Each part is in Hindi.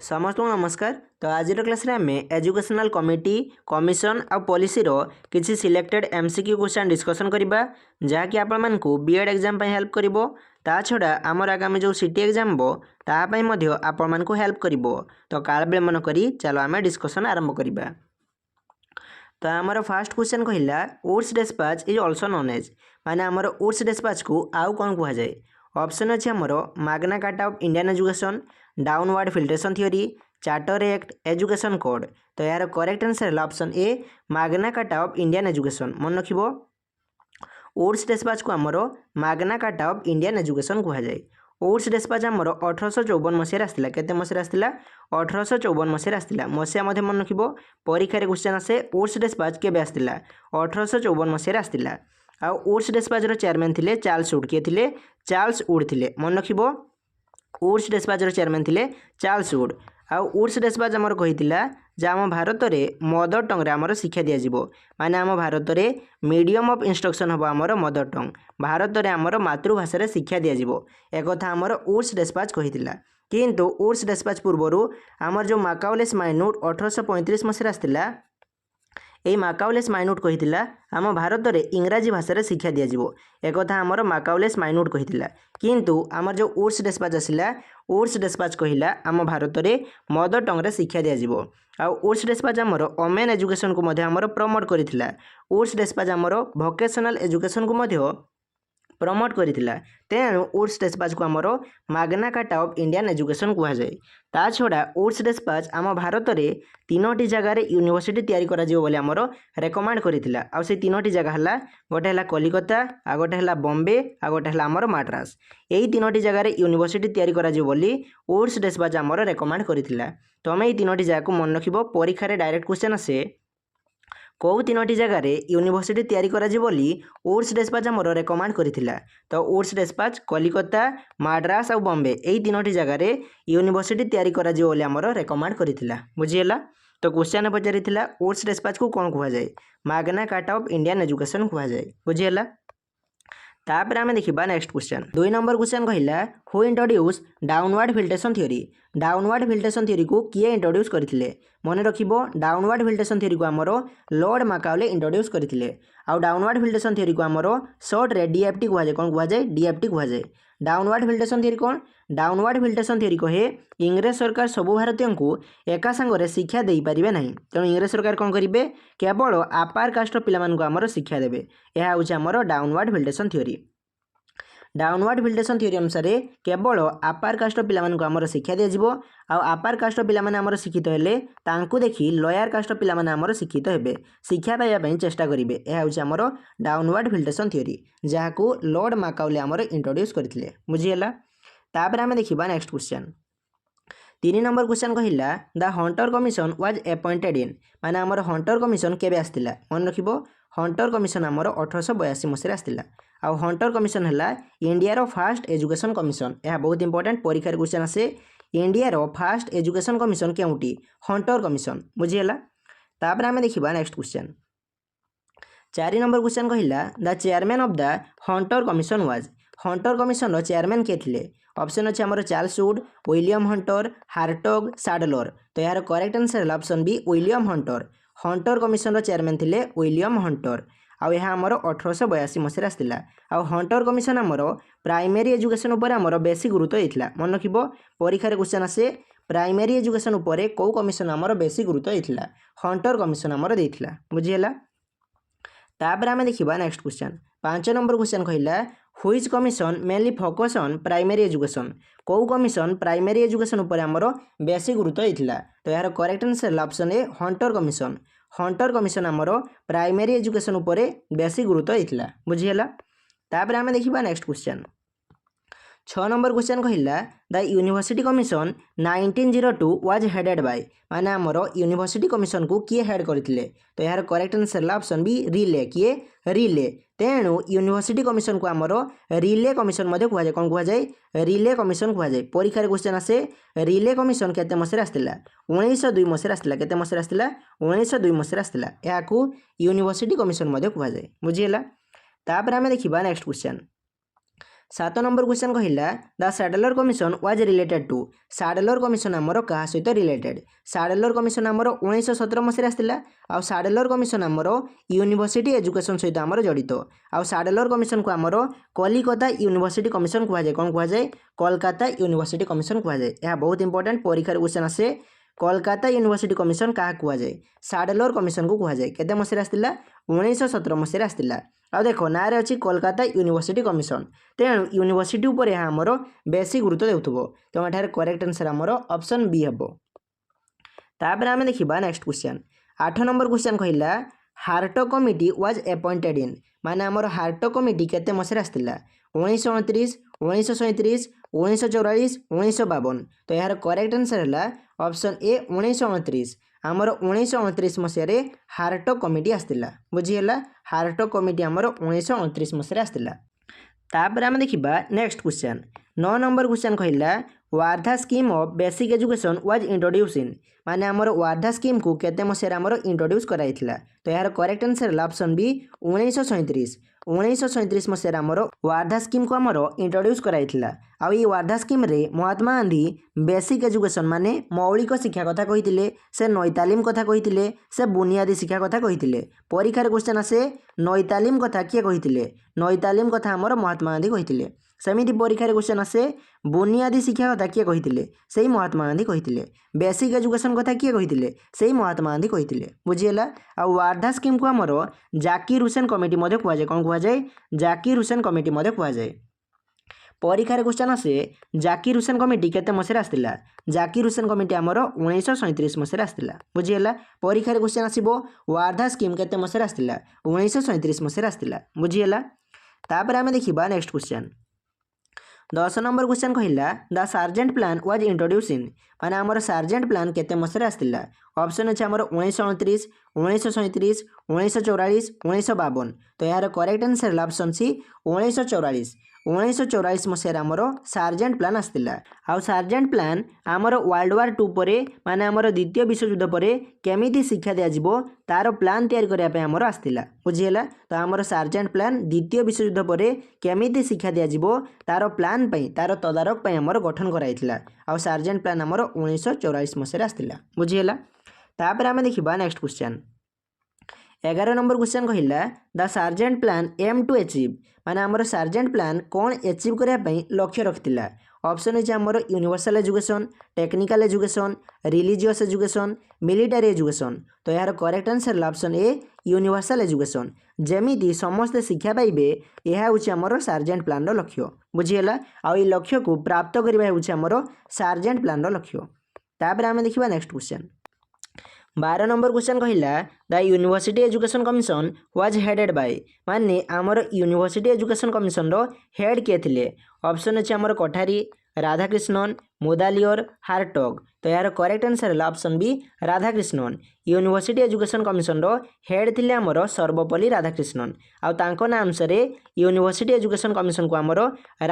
समस्त को नमस्कार। तो आज क्लास रे आम एजुकेशनल कमिटी कमिशन आ पॉलिसी रो किसी सिलेक्टेड एमसीक्यू क्वेश्चन डिस्कशन करबा जहाँकि आपण मानकु बीएड एग्जाम पय हेल्प करिवो। ता छडा आमर आगामी जो सिटी एग्जाम बो ता पय मध्य आपण मानकु हेल्प करिवो। तो काल विलंबन करी चलो आम डिस्कशन आरंभ करबा। तो आमर फास्ट क्वेश्चन कहला Wood's despatch is also known as माने आमर वुड्स डिस्पैच को आउ कौन कह जाए। ऑप्शन अच्छे आमर Magna carta of Indian education, downward filtration theory, charter act, education code. तो यार करेक्ट आंसर है option A Magna carta of Indian education. मन रखिबो वुड्स डिस्पैच को आमर Magna carta of Indian education कह जाए। वुड्स डिस्पैच आमर 1854 मसीह आसला। केते मसीह आसला? 1854 मसीह आसला। मसीहा मध्य मन रखिबो परीक्षा रे क्वेश्चन आसे वुड्स डिस्पैच केबे आसला? 1854 मसीह आसला। आ वुड्स डिस्पैच रो चेयरमैन थिले चार्ल्स वुड। के थिले? चार्ल्स वुड थिले। मन रखिबो वुड्स डिस्पैच रो चेयरमैन थिले चार्ल्स वुड। आ वुड्स डिस्पैच आमर कहितिला जे आम भारत रे मदर टंग रे आमर शिक्षा दिया जिवो। माने आम भारत रे मीडियम ऑफ इंस्ट्रक्शन हबो आमर मदर टंग। भारत रे आमर मातृभाषा रे शिक्षा दिया जिवो। एक कथा आमर वुड्स डिस्पैच कहितिला। किंतु वुड्स डिस्पैच पूर्वरु आमर जो मैकाउलेस माइन्यूट 1835 मसीह आसतिला এই ମାକାଉଲେସ୍ ମାଇନ୍ୟୁଟ୍ କହିଥିଲା ଆମ ଭାରତରେ ଇଂରାଜୀ ଭାଷାରେ ଶିକ୍ଷା ଦିଆଯିବ। ଏକଥା ଆମର ମାକାଉଲେସ୍ ମାଇନ୍ୟୁଟ୍ କହିଥିଲା। କିନ୍ତୁ ଆମର ଯେଉଁ ଉଡ୍ସ ଡେସ୍ପାଚ୍ ଆସିଲା ଉଡ୍ସ ଡେସ୍ପାଚ୍ କହିଲା ଆମ ଭାରତରେ ମଦର ଟଙ୍ଗରେ ଶିକ୍ଷା ଦିଆଯିବ। ଆଉ ଉଡ୍ସ ଡେସ୍ପାଚ୍ ଆମର ଓମେନ୍ ଏଜୁକେସନକୁ ମଧ୍ୟ ଆମର ପ୍ରମୋଟ୍ କରିଥିଲା। ଉଡ୍ସ ଡେସ୍ପାଚ୍ ଆମର ଭୋକେସନାଲ୍ ଏଜୁକେସନକୁ ମଧ୍ୟ प्रमोट करथिला। तेणु वुड्स डिस्पैच को आमर Magna carta of Indian education कह जाए। ता छड़ा वुड्स डिस्पैच आम भारत में 3टी जगार यूनिवर्सिटी तैयारी करा जिवो बोली आमर रेकमेंड करथिला। आ से 3टी जगह हला गोटे हला कलिकता, आ गोटे हला बॉम्बे, आ गोटे हला आमर माड्रास। एही 3टी जगार यूनिवर्सिटी तैयारी करा जिवो बोली वुड्स डिस्पैच आमर रेकमेंड करथिला। तमे एही 3टी जगह को मन रखिबो परीक्षा रे डायरेक्ट क्वेश्चन आसे कौ 3टी जगार यूनिवर्सिटी तैयारी करा जिवो बोली वुड्स डिस्पैच आमर रेकमेंड करथिला। तो वुड्स डिस्पैच कलिकता, माड्रास और बॉम्बे एही 3टी जगार यूनिवर्सिटी तैयारी करा जिवो बोली आमर रेकमेंड करथिला। बुझिएला? तो क्वेश्चन पचारिथिला वुड्स डिस्पैच को कौन कह जाए? Magna carta of Indian education कह जाए। बुझिएला? तापर आम देखा नेक्स्ट क्वेश्चन 2 नंबर क्वेश्चन कहला who introduce downward filtration theory. Downward filtration theory को किए इंट्रोड्यूस करथिले? मन रखिबो डाउनवर्ड फिल्ट्रेशन थ्योरी को आमर लॉर्ड मैकाउले इंट्रोड्यूस करथिले। आउ डाउनवर्ड फिल्ट्रेशन थ्योरी को आमर शॉर्ट रे डीएफटी कह जाए। कौन कह जाए? डीएफटी कह जाए। डाउनवर्ड फिल्ट्रेशन थ्योरी कौन? डाउनवर्ड फिल्ट्रेशन थ्योरी कहे इंग्रेज सरकार सबु भारतीयों को एका संगे शिक्षा दे पारिबे नहीं। तेणु इंग्रेज सरकार कौन करेंगे? केवल अपार कास्ट पिलामानकु आमर शिक्षा देबे। यह हूँ आमर downward filtration theory. Downward filtration theory अनुसार केवल अपार कास्ट पिलामानकु आमर शिक्षा दिया जिवो। आउ अपार कास्ट पिलामाने आमर शिक्षित हेले तांकु देखि लोअर कास्ट पिलामाने आमर शिक्षित हेबे, शिक्षा पाइबा पई चेष्टा करिवे। यह हूँ आमर डाउनवर्ड फिल्ट्रेशन थ्योरी जहाकू लॉर्ड मैकाउले आमर इंट्रोड्यूस करथिले। बुझिएला? तापर आमे देखिबा नेक्स्ट क्वेश्चन 3 नंबर क्वेश्चन कहला the Hunter commission was appointed in माने आमर हंटर कमिशन केबे आस्तिला? मन रखिबो हंटर कमिशन आमर 1882 मसीह आस्तिला। आ हंटर कमिशन हला इंडिया रो फर्स्ट एजुकेशन कमिशन। यह बहुत इंपोर्टेंट परीक्षा क्वेश्चन आसे इंडिया रो फर्स्ट एजुकेशन कमिशन केउटी? Hunter commission. बुझिएला? तापर आमे देखिबा नेक्स्ट क्वेश्चन 4 नंबर क्वेश्चन कहला the chairman of the Hunter commission was. Hunter commission रो चेयरमैन के थिले? ऑप्शन अच्छे आमर Charles Wood, William Hunter, Hartog, Sadler. तो यार करेक्ट आंसर है option B William Hunter. Hunter commission रो चेयरमैन थिले विलियम हंटर। आउ यह आमर 1882 मसीह आसला। आउ हंटर कमिशन आमर प्राइमरी एजुकेशन उपर आमर बेसी गुरुत्व देइथिला। मन रखिबो परीक्षा रे क्वेश्चन आसे प्राइमरी एजुकेशन उपर को कमिशन आमर बेसी गुरुत्व देइथिला? हंटर कमिशन आमर देइथिला। बुझिएला? तापर आमे देखिबा नेक्स्ट क्वेश्चन 5 नंबर क्वेश्चन कहला which commission mainly focus on primary education. कौ कमिशन प्राइमरी एजुकेशन उपर आमर बेसी गुरुत्व देइथिला? तो यार करेक्ट आंसर ऑप्शन ए हंटर कमिशन। हंटर कमिशन आमर प्राइमरी एजुकेशन उपर बेसी गुरुत्व देइथिला। बुझिएला? तापर आमे देखिबा नेक्स्ट क्वेश्चन 6 नंबर क्वेश्चन कहला the university commission 1902 was headed by माने आमर यूनिवर्सिटी कमिशन को किए हेड करथिले? तो यार correct answer option B Raleigh. किए? रिले। तेणु यूनिवर्सिटी कमिशन को आमर रिले कमिशन मध्य कह जाए। कौन कह जाए? रिले कमिशन कह जाए। परीक्षा रे क्वेश्चन आसे रिले कमिशन केते मसीह आस्तिला? 1902 मसीह आस्तिला। केते मसीह आस्तिला? 1902 मसीह आस्तिला। याकू यूनिवर्सिटी कमिशन मध्य कह जाए। बुझिएला? तापर आमे देखिबा नेक्स्ट क्वेश्चन सात नंबर क्वेश्चन कहला the Sadler commission was related to Sadler commission आमर क्या सहित रिलेटेड सैडलर कमिशन आमर 1917 मसीह आसला आ सैडलर कमिशन आमर यूनिवर्सिटी एजुकेशन सहित आमर जड़ित आ सैडलर कमिशन को आमर कलिकता यूनिवर्सिटी कमिशन कहुए कौन कहुए कोलकाता यूनिवर्सिटी कमिशन कहुए यह बहुत इंपोर्टेंट परीक्षा क्वेश्चन आसे कोलकाता यूनिवर्सिटी कमिशन क्या कहुए सैडलर कमिशन को कहुए केते मसीह आसला 1917 मसीह आसला आ देख ना अच्छी कोलकाता यूनिवर्सिटी कमिशन तेणु यूनिवर्सिटी उपर यह आमर बेसी गुरुत्व देउथबो तो एठार करेक्ट आंसर आमर ऑप्शन बी हेबो। तापर आमे देखिबा नेक्स्ट क्वेश्चन 8 नंबर क्वेश्चन कहला heart committee was appointed in माने आमर हार्ट कमिटी केते मसीह आसला 1929 1937 1944 1952 तो यार करेक्ट आंसर है ऑप्शन ए 1929 आमर 1929 मसीह हार्ट कमिटी आसला बुझीगला हार्ट कमिटी आमर 1929 मसीह आसला। तापर आम देखा नेक्स्ट क्वेश्चन 9 नंबर क्वेश्चन कहला Wardha scheme of basic education was introduce इन माने आमर वार्धा स्कीम को केते मसीह आमर इंट्रोड्यूस कराइथिला तो यार करेक्ट आंसर है ऑप्शन बी 1937 मसीह आमर वार्धा स्कीम को आमर इंट्रोड्यूस कराइथिला आ ई वार्धा स्कीम रे महात्मा गांधी बेसिक एजुकेशन माने मौलिक शिक्षा कथा कहिथिले से नई तालीम कथा कहिथिले से बुनियादी शिक्षा कथा कहिथिले परीक्षार क्वेश्चन आसे नई तालीम कथा किए कहिथिले नई तालीम कथा आमर महात्मा गांधी कहिथिले सेमिति परीक्षार क्वेश्चन आसे बुनियादी शिक्षा कथा किए कहिथिले सेही महात्मा गांधी कहिथिले बेसिक एजुकेशन कथा किए कहिथिले सेही महात्मा गांधी कहिथिले बुझिएला आ वार्धा स्कीम को आमर जाकिर हुसैन कमिटी मध्ये कुआ जाय कोन कुआ जाय जाकिर हुसैन कमिटी मध्ये कुआ जाय परीक्षार क्वेश्चन आसे जाकिर हुसैन कमिटी केते मसीह आसला जाकिर हुसैन कमिटी आमर 1937 मसीह आसला बुझिएला परीक्षार क्वेश्चन आसीबो वार्धा स्कीम केते मसीह आसला 1937 मसीह आसला बुझिएला। तापर आमे देखिबा नेक्स्ट क्वेश्चन 10 नंबर क्वेश्चन कहला the Sargent plan was introduce इन माने आमर सार्जेंट प्लान केते मसीह आसला ऑप्शन अच्छे आमर 1929 1937 1944 1952 तो यार करेक्ट आंसर है ऑप्शन सी 1944 मसीह आमर सार्जेंट प्लान आसला आउ सार्जेंट प्लान आमर वर्ल्ड वार 2 पर माने आमर द्वितीय विश्वयुद्ध पर केमिति शिक्षा दिया जिवो तार प्लान तैयारी करिया पे आमर आसला बुझिएला तो आमर सार्जेंट प्लान द्वितीय विश्वयुद्ध पर केमिति शिक्षा दिया जिवो तार प्लान पई तार तदारक पई आमर गठन कराइथिला आउ सार्जेंट प्लान आमर 1944 मसीह आसला बुझिएला। तापर आमे देखिबा नेक्स्ट क्वेश्चन 11 नंबर क्वेश्चन कहला the Sargent plan aim to achieve माने आमर सार्जेंट प्लान कौन अचीव करिया पई लक्ष्य रखिथिला ऑप्शन है आमर universal education technical education religious education military education तो यार correct answer option A universal education जेमिति समस्त शिक्षा पाइबे यह हूँ आमर सार्जेंट प्लान लक्ष्य बुझीगला आ लक्ष्य को प्राप्त करवा हूँ आमर सार्जेंट प्लान लक्ष्य। तापर आमे देखिबा नेक्स्ट क्वेश्चन 12 नंबर क्वेश्चन कहला the university education commission was headed by माने आमर यूनिवर्सिटी एजुकेशन कमिशन रो हेड किए थिले ऑप्शन अच्छे आमर कोठारी राधाकृष्णन मुदालियर हार्टग तो यार करेक्ट आंसर है option B Radhakrishnan university education commission रो हेड थिले आमर सर्वपल्ली राधाकृष्णन आ तांको नाम से यूनिवर्सिटी एजुकेशन कमिशन को आमर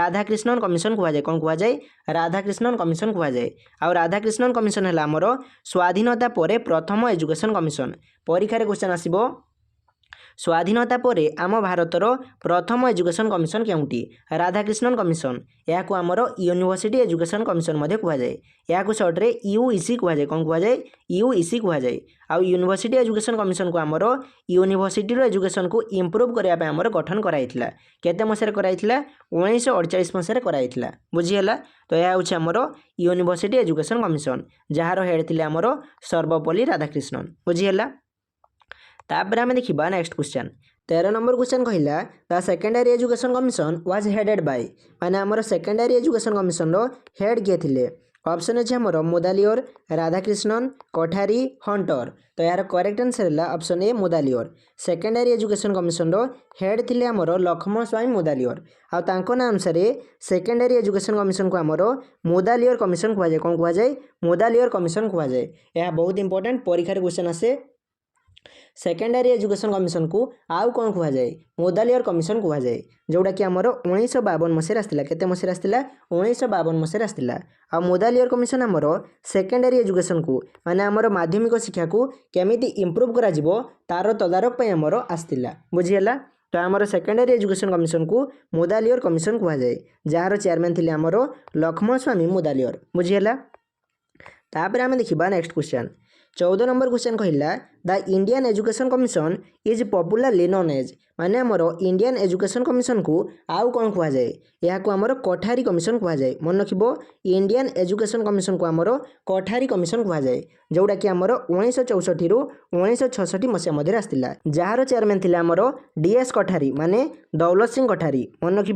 राधाकृष्णन कमिशन कहुए कौन कहुए राधाकृष्णन कमिशन कहुए आ राधाकृष्णन कमिशन है आमर स्वाधीनता पर प्रथम एजुकेशन कमिशन परीक्षार क्वेश्चन आसीबो स्वाधीनता पर आम भारतर प्रथम एजुकेशन कमिशन केउंटी राधाकृष्णन कमिशन या आमर यूनिवर्सिटी एजुकेशन कमिशन मध्ये कहुए या सर्ट रे यूईसी कहुए कौन कहुए यूईसी कहुए आ यूनिवर्सिटी एजुकेशन कमिशन को आमर यूनिवर्सिटी एजुकेशन को इम्प्रूव करने आमर गठन कराइथिला केते मसीह कराइथिला 1948 मसीह कराइथिला बुझीगला तो यह हूँ आमर university education commission jar head थिले आमर सर्वपल्ली राधाकृष्णन बुझीगला। तापर आमे देखिबा नेक्स्ट क्वेश्चन 13 नंबर क्वेश्चन कहला the secondary education commission was headed by माने आमर सेकेंडरी एजुकेशन कमिशन रो हेड किए थिले ऑप्शन अच्छे आमर मुदालियर राधाकृष्णन कोठारी हंटर तो यार करेक्ट आंसर है option A Mudaliar secondary education commission रो हेड थिले आमर लक्ष्मण स्वामी मुदालियर आ तांको नाम से सेकेंडरी एजुकेशन कमिशन को आमर मुदालियर कमिशन कहुए कौन कहुए मुदालियर कमिशन कहुए यह बहुत इंपोर्टेंट परीक्षार क्वेश्चन आसे सेकेंडरी एजुकेशन कमिशन को आउ कौन कहुए मुदालियर कमिशन कहुए जोटा कि आमर 1952 मसीह आसला केते मसीह आसला 1952 मसीह आसला आ मुदालियर कमिशन आमर सेकेंडरी एजुकेशन को माने आमर माध्यमिक शिक्षा को केमिति इम्प्रूव करा जिवो तार तदारक पई आमर आसतिला बुझिएला तो आमर सेकेंडरी एजुकेशन कमिशन को मुदालियर कमिशन कहुए जार चेयरमैन थे आमर लक्ष्मण स्वामी मुदालियर बुझीगला। तापर आम देखा नेक्स्ट क्वेश्चन 14 नंबर क्वेश्चन कहला the Indian education commission is popularly known as माने आमर इंडियन एजुकेशन कमिशन को आउ कौन कहुए यहाँ को आमर कठारी कमिशन कहुए मन रख इंडियन एजुकेशन कमिशन को आमर कठारी कमिशन कहुए जोटा कि आमर 1964 रु 1966 मसीहा मध्य आसला जार चेयरमैन थे आमर डीएस कठारी माने दौलत सिंह कठारी मन रख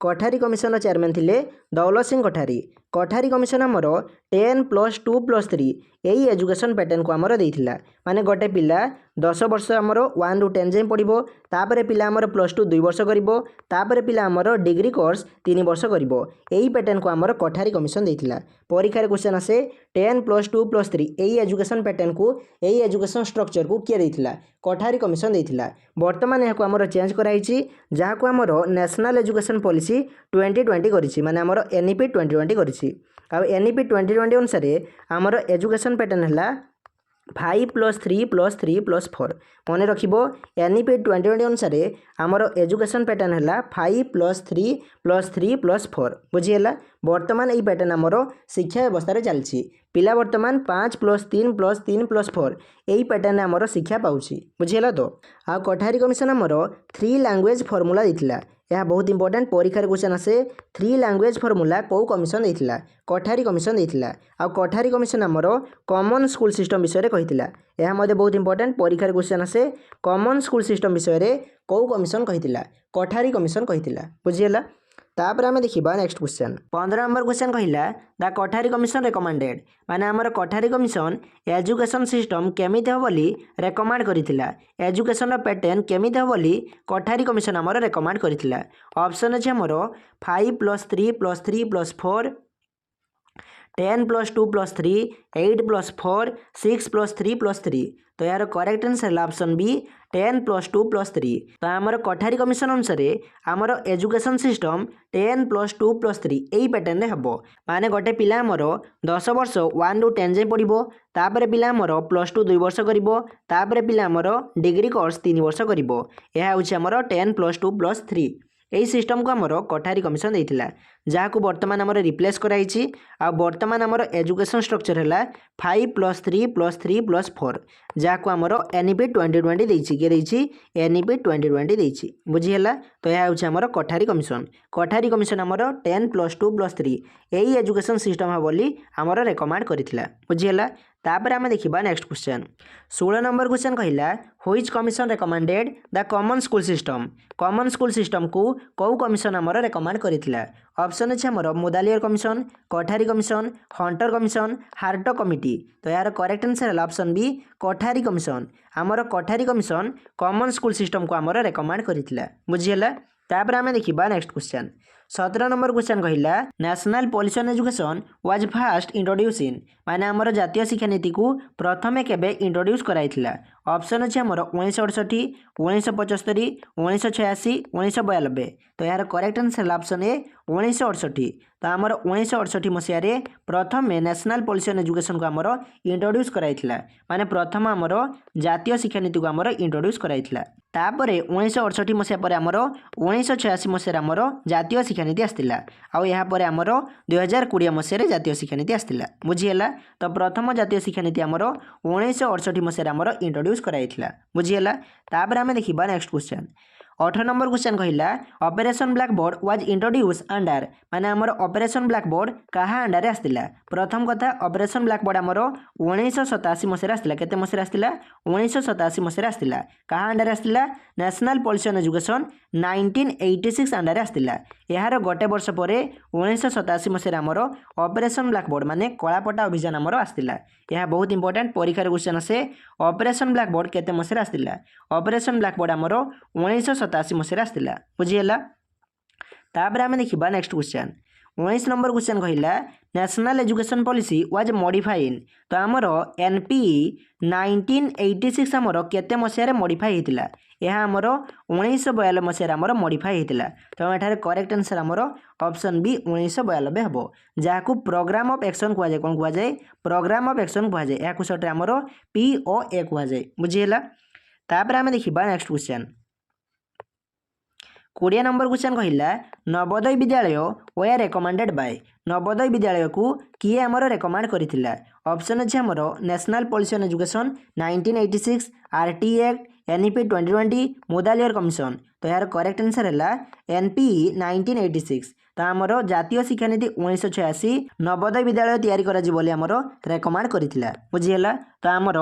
कठारी कमिशन चेयरमैन थे दौलत सिंह कठारी। कठारी कमिशन आमर 10+2+3 यही एजुकेशन पैटर्न को आमर देइथिला माने गोटे पिला 10 वर्ष आमर 1 ରୁ 10 जाए पढ़ो तापर पिला आमर +2 2 वर्ष करिवो तापर पिला आमर डिग्री कोर्स 3 वर्ष करिवो यही पैटर्न को आमर कठारी कमिशन देइथिला। परीक्षा रे क्वेश्चन आसे 10+2+3 यही एजुकेशन पैटर्न को यही एजुकेशन स्ट्रक्चर को किए देइथिला कठारी कमिशन देइथिला। वर्तमान यहाँ को आमर चेंज कराई जहाँ को आमर नेशनल एजुकेशन पॉलिसी 2020 करिछि माने आमर एनईपी 2020 करिछि आ एनईपी 2020 अनुसार आमर एजुकेशन पैटर्न है 5+3+3+4 मन रख एनईपी 2020 अनुसार आमर एजुकेशन पैटर्न है 5+3+3+4 बुझीगला। वर्तमान यही पैटर्न आमर शिक्षा व्यवस्था चलती पिला वर्तमान 5+3+3+4 यही पैटर्न आमर शिक्षा पाऊँ बुझीगला। तो आ कठारी कमिशन आमर 3 लैंग्वेज फॉर्मूला देइथिला यह बहुत इंपोर्टेंट परीक्षा क्वेश्चन आसे 3 लैंग्वेज फॉर्मूला कौ कमिशन देइथिला कठारी कमिशन देइथिला आ कठारी कमिशन आमर कॉमन स्कूल सिस्टम विषय कहिथिला यह मध्य बहुत इंपोर्टेंट परीक्षा क्वेश्चन आसे कॉमन स्कूल सिस्टम विषय कौ कमिशन कहिथिला कठारी कमिशन कहिथिला बुझीगला। तापर आम देखा नेक्स्ट क्वेश्चन 15 नंबर क्वेश्चन कहला द कठारी कमिशन रेकमेंडेड माने आमर कठारी कमिशन एजुकेशन सिस्टम केमिति हो बोली रेकमेंड करिथिला एजुकेशन पैटर्न केमिति हो बोली कठारी कमिशन आमर रेकमेंड करिथिला। ऑप्शन अछि आमर 5+3+3+4 10+2+3 8+4 6+3+3 तो यार करेक्ट आंसर है ऑप्शन बी 10+2+3। तो आमर कठारी कमिशन अनुसार आमर एजुकेशन सिस्टम 10+2+3 यही पैटर्न रे हबो माने गोटे पिला आमर 10 वर्ष 1 ରୁ 10 जाए पढ़ो तापर पिला आमर +2 2 वर्ष करिवो तापर पिला आमर डिग्री कोर्स 3 वर्ष करिवो यह होछि आमर 10+2+3 यही सिस्टम को आमर कठारी कमिशन देइथिला जहाँ को वर्तमान आमर रिप्लेस कराई आ वर्तमान आमर एजुकेशन स्ट्रक्चर है 5+3+3+4 जहाँ को आमर एनईपी 2020 देइछि के देइछि एनईपी 2020 देइछि बुझीगला। तो यह होछि आमर कठारी कमिशन आमर 10+2+3 यही एजुकेशन सिस्टम है बोली आमर रेकमेंड करिथिला बुझीगला। तापर आम देखा नेक्स्ट क्वेश्चन 16 नंबर क्वेश्चन कहला which commission recommended the common school system को कौ कमिशन आमर रेकमेंड करिथिला। ऑप्शन अच्छे आमर Mudaliar commission Kothari commission Hunter commission Hart committee तो यार करेक्ट आंसर है ऑप्शन बी कठारी कमिशन आमर Kothari commission common school system को आमर रेकमेंड करिथिला बुझीगला। तापर आम देखा नेक्स्ट क्वेश्चन 17 नंबर क्वेश्चन कहला national policy on education was first introduce इन माने आमर जातीय शिक्षा नीति को प्रथमे केबे इंट्रोड्यूस कराइथिला। ऑप्शन अच्छे आमर 1968 1975 1986 1992 तो यार करेक्ट आंसर ऑप्शन ए 1968। तो आमर 1968 मसीह प्रथम नेशनल पॉलिसी ऑन एजुकेशन को आमर इंट्रोड्यूस कराइथिला माने प्रथम आमर जातीय शिक्षा नीति को आमर इंट्रोड्यूस कराइथिला। तापर 1968 मसीहा पर आमर 1986 मसीह आमर जातीय शिक्षा नीति आसला आउ यहाँ पर आमर 2020 मसीह जातीय शिक्षा नीति आसला बुझीगला। तो प्रथम जातीय शिक्षा नीति आमर 1968 मसीह आमर इंट्रोड्यूस कराइथिला बुझीगला। तापर आम देखा नेक्स्ट क्वेश्चन 18 नंबर क्वेश्चन कहला operation black board was introduce under माने आमर ऑपरेशन ब्लैक बोर्ड कहा अंडर आसला। प्रथम कथा ऑपरेशन ब्लैक बोर्ड आमर 1987 मसीह आसला केते मसीह आसला 1987 मसीह आसला कहा अंडर आसला national policy on education 1986 under आसला। यार गोटे वर्ष पर 1987 मसीह आमर ऑपरेशन ब्लैक बोर्ड माने कलापटा अभियान आमर आसला यह बहुत इंपोर्टेंट परीक्षा क्वेश्चन आसे ऑपरेशन ब्लैक बोर्ड केते मसीह आसला ऑपरेशन ब्लैक बोर्ड आमर 1987 मसीह आसला बुझीगला। तापर आम देखा नेक्स्ट क्वेश्चन 19 नंबर क्वेश्चन कहला national education policy was modified तो आमर एनपीई 1986 आमर केते मसीह मॉडिफाई होता यह आमर 1992 मसीह आमर मॉडिफाई होता। तो यहाँ करेक्ट आंसर आमर ऑप्शन बी 1992 हम जहाँ को प्रोग्राम ऑफ एक्शन कहुए कौन कहुए प्रोग्राम ऑफ एक्शन कहुए या सटे आमर POA कहुए बुझीगला। तापर आम देखा नेक्स्ट क्वेश्चन कोड़िया नंबर क्वेश्चन कहला Navodaya Vidyalaya where recommended bye Navodaya Vidyalaya को किए आमर रेकमेंड करथिला ऑप्शन अच्छे आमर national policy on education 1986 RT act NEP 2020 Mudaliar commission तो यार करेक्ट आंसर है एनपीई 1986 तो आमर जातीय शिक्षा नीति 1986 नवोदय विद्यालय तैयारी करा जिवो बोली आमर रेकमेंड करथिला बुझिहेला तो आमर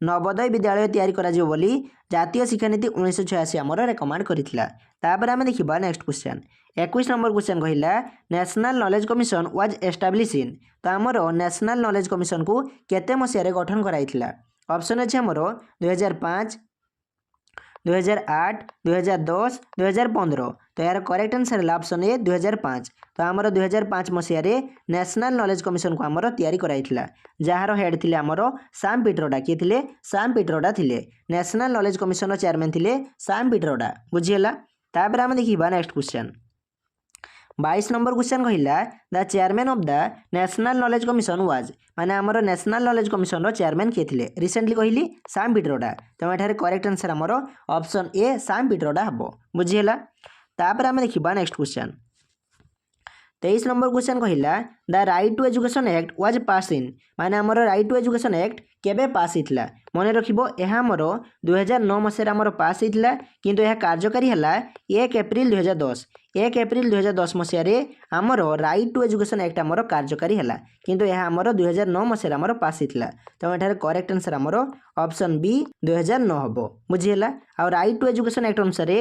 नवोदय विद्यालय तैयारी करा जिवो बोली जातीय शिक्षा नीति 1986 आमर रेकमेंड करथिला तापर आमे देखिबा नेक्स्ट क्वेश्चन 21 नंबर क्वेश्चन कहला national knowledge commission was establish इन तो आमर नेशनल नॉलेज कमिशन को केते मसिया रे गठन कराइथिला ऑप्शन अछि आमर 2005 2008 2010 2015 तो यार करेक्ट आंसर है ऑप्शन ए 2005 तो आमर 2005 मसीह नेशनल नॉलेज कमिशन को आमर तैयारी कराइथिला जार हेड थिले आमर साम पिट्रोडा किए थिले साम पिट्रोडा थिले नेशनल नॉलेज कमिशन चेयरमैन थिले साम पिट्रोडा बुझिहेला तापर आमे देखिबा नेक्स्ट क्वेश्चन 22 नंबर क्वेश्चन कहला the chairman of the national knowledge commission was माने आमर नेशनल नॉलेज कमिशन रो चेयरमैन किए थिले रिसेंटली कहली साम पिट्रोडा तो एठारे करेक्ट आंसर आमर ऑप्शन ए साम पिट्रोडा हबो बुझिहेला तापर आमे देखिबा नेक्स्ट क्वेश्चन 23 नंबर क्वेश्चन कहला the right to education act was pass in माने आमर राइट टू एजुकेशन एक्ट केबे पास हितला मन रखिबो एहा आमर 2009 मसेर आमर पास हितला किंतु एहा कार्यकारी हला 1 एप्रिल 2010 1 एप्रिल 2010 मसीह आमर राइट टू एजुकेशन एक्ट आमर कार्यकारी हला किंतु एहा आमर 2009 मसीह आमर पास हितला तो एठारे करेक्ट आंसर आमर ऑप्शन बी 2009 हबो बुझिहेला आ राइट टू एजुकेशन एक्ट अनुसार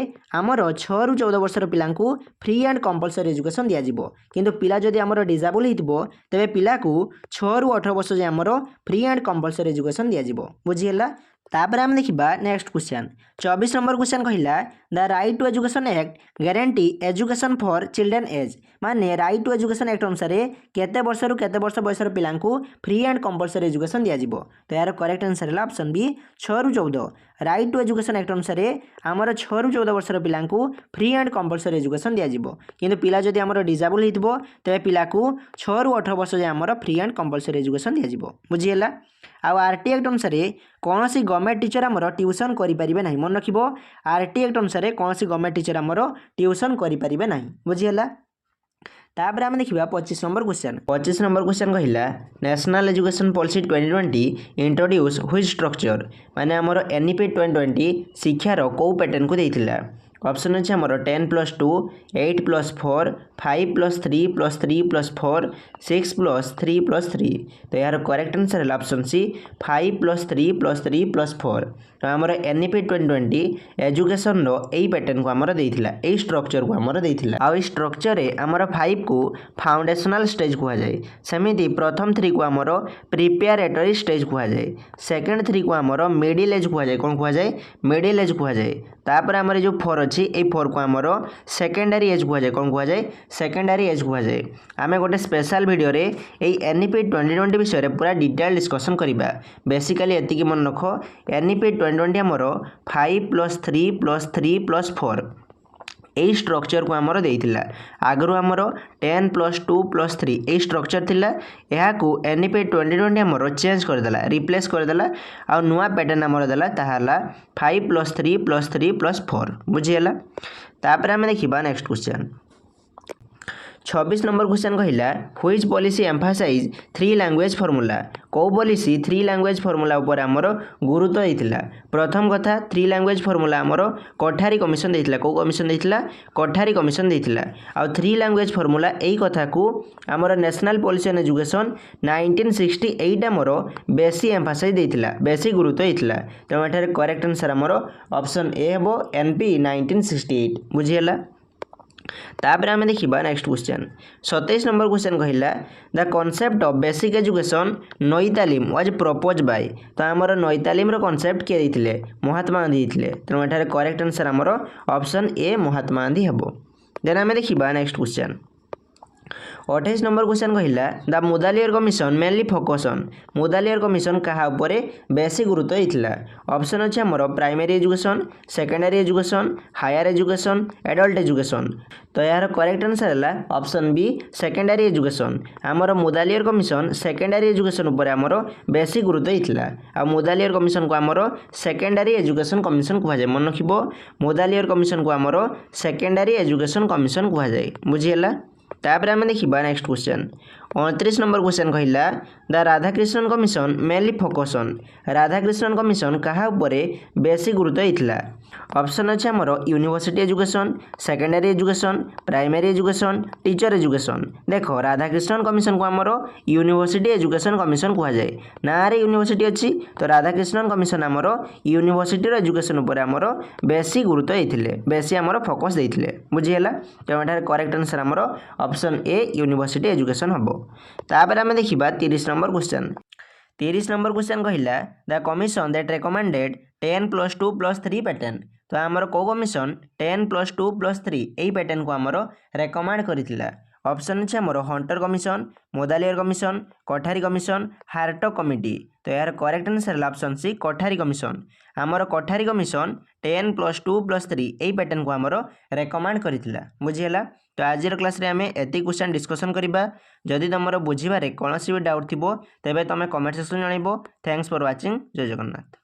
आमर 6 रु 14 वर्षर पिलांकू फ्री एंड कंपलसरी एजुकेशन दिया जिवो किंतु पिला जदि आमर डिसेबल हितबो तबे पिला को 6 रु 18 वर्ष जे आमर फ्री एंड कंपलसरी एजुकेशन दिया जिवो बुझिहेला तापर आम देखिबा नेक्स्ट क्वेश्चन 24 नंबर क्वेश्चन कहला the right to education act guarantee education for children age माने राइट टू एजुकेशन एक्ट अनुसार केते वर्ष रु केते वर्ष बयसर पिलांकू फ्री एंड कंपलसरी एजुकेशन दिया जिवो तो यार करेक्ट आंसर है ऑप्शन बी 6 रु 14 राइट टू एजुकेशन एक्ट अनुसार आमर 6 रु 14 वर्षर पिलांकू फ्री एंड कंपलसरी एजुकेशन दिया जिवो किंतु पिला जदि आमर डिसेबल हितबो तबे पिला को 6 रु 18 वर्ष जे आमर फ्री एंड कंपलसरी एजुकेशन दिया जिवो बुझिहेला आउ आरटी एक्ट अनुसार कौन सी गवर्नमेंट टीचर आमर ट्यूशन करें ना मन रख आरटी एक्ट अनुसार कौन सी गवर्नमेंट टीचर आमर ट्यूशन करें ना बुझिहेला तापर आम देखिबा 25 नंबर क्वेश्चन कहला national education policy 2020 introduce which structure माने आमर एनईपी 2020 शिक्षार को पैटर्न को देइथिला ऑप्शन अच्छे आमर 10+2 8+4 5+3+3+4 6+3+3 तो यार करेक्ट आंसर है ऑप्शन सी 5+3+3+4 तो आमर एनईपी 2020 एजुकेशन रो एई पैटर्न को आमर देइथिला एई स्ट्रक्चर को आमर देइथिला आ स्ट्रक्चर रे आमर 5 को फाउंडेशनल स्टेज कहा जाए सेमिति प्रथम 3 को आमर प्रिपेरेटरी स्टेज कहा जाए सेकंड 3 को आमर मिडिल एज कहा जाए कोन कहा जाए मिडिल एज कहा जाए तापर आमर जो 4 अच्छी ए 4 को आमर सेकेंडरी एज कहा जाए कौन कहा जाए सेकेंडरी एज कहा जाए आम गोटे स्पेशल वीडियो रे एनईपी 2020 विषय पूरा डिटेल डिस्कसन करवा बेसिकली एतिकी मन रख एनईपी 2020 आमर 5+3+3+4 यही स्ट्रक्चर को आमर देइथिला आगरु आमर 10+2+3 यही स्ट्रक्चर थिला यहा को एनईपी 2020 आमर चेंज करदेला रिप्लेस करदेला आ नुआ पैटर्न आमर देला ताहाला 5+3+3+4 बुझिहेला तापर आमे देखिबा नेक्स्ट क्वेश्चन 26 नंबर क्वेश्चन कहला which policy emphasise 3 language formula को पॉलिसी 3 लैंग्वेज फार्मूला ऊपर आमर गुरुत्व देइथिला प्रथम कथा 3 लैंग्वेज फार्मूला आमर कोठारी कमिशन देइथिला को कमिशन देइथिला कोठारी कमिशन देइथिला आ 3 लैंग्वेज फार्मूला एई कथा को आमर नेशनल पॉलिसी ऑन एजुकेशन 1968 आमर बेसी एम्फासाइज देइथिला बेसी गुरुत्व देइथिला तो एठारे करेक्ट आंसर आमर ऑप्शन ए हेबो एनपी 1968 बुझिहेला तापर आमे देखिबा नेक्स्ट क्वेश्चन 27 नंबर क्वेश्चन कहला the concept of basic education नई तालीम वाज प्रपोज बाय तो आमर नई तालीम रो कांसेप्ट के देथिले महात्मा गांधी देथिले तो एठारे करेक्ट आंसर आमर ऑप्शन ए महात्मा गांधी हेबो देन आमे देखिबा नेक्स्ट क्वेश्चन 28 नंबर क्वेश्चन कहला the Mudaliar commission mainly focus on Mudaliar commission कहा उपरे बेसी गुरुत्व देइथिला ऑप्शन अछि हमर primary education secondary education higher education adult education तो यार करेक्ट आंसर है ऑप्शन बी सेकेंडरी एजुकेशन हमर मुदालियर कमिशन सेकेंडरी एजुकेशन उपरे हमर बेसी गुरुत्व देइथिला आ मुदालियर कमिशन को हमर सेकेंडरी एजुकेशन कमिशन कुहा जाय मन रखिबो मुदालियर कमिशन को हमर सेकेंडरी एजुकेशन कमिशन कुहा जाय बुझियला तापर आम देखा नेक्स्ट क्वेश्चन 29 नंबर क्वेश्चन कहला the Radhakrishnan commission mainly focus on Radhakrishnan commission कहा उपरे बेसी गुरुत्व देइथिला ऑप्शन अच्छे हमर university education secondary education primary education teacher education देखो राधाकृष्णन कमिशन को हमर यूनिवर्सिटी एजुकेशन कमिशन कुहा जाय ना रे यूनिवर्सिटी अच्छी तो राधाकृष्णन कमिशन हमर यूनिवर्सिटी एजुकेशन उपर हमर बेसी गुरुत्व देइथिले बेसी हमर फोकस देइथिले बुझियला तो एठार करेक्ट आंसर हमर ऑप्शन ए यूनिवर्सिटी एजुकेशन हबो तापर आम देखा 30 नंबर क्वेश्चन 30 नंबर क्वेश्चन कहला the commission that recommended 10+2+3 pattern तो आमर को कमिशन 10+2+3 यही पैटर्न को आमर रेकमेंड करथिला ऑप्शन अच्छे हमर Hunter commission Mudaliar commission Kothari commission Hartog committee तो यार करेक्ट आंसर है ऑप्शन सी कोठारी कमिशन आमर कोठारी कमिशन 10+2+3 यही पैटर्न को आमर रेकमेंड करथिला बुझियला तो आज क्लास रे आमे एति क्वेश्चन डिस्कशन करिबा जदि तुमरो बुझिबारे कोनोसी भी डाउट थिबो तेबे तमे कमेंट सेक्शन जणाइबो थैंक्स फॉर वाचिंग जय जगन्नाथ।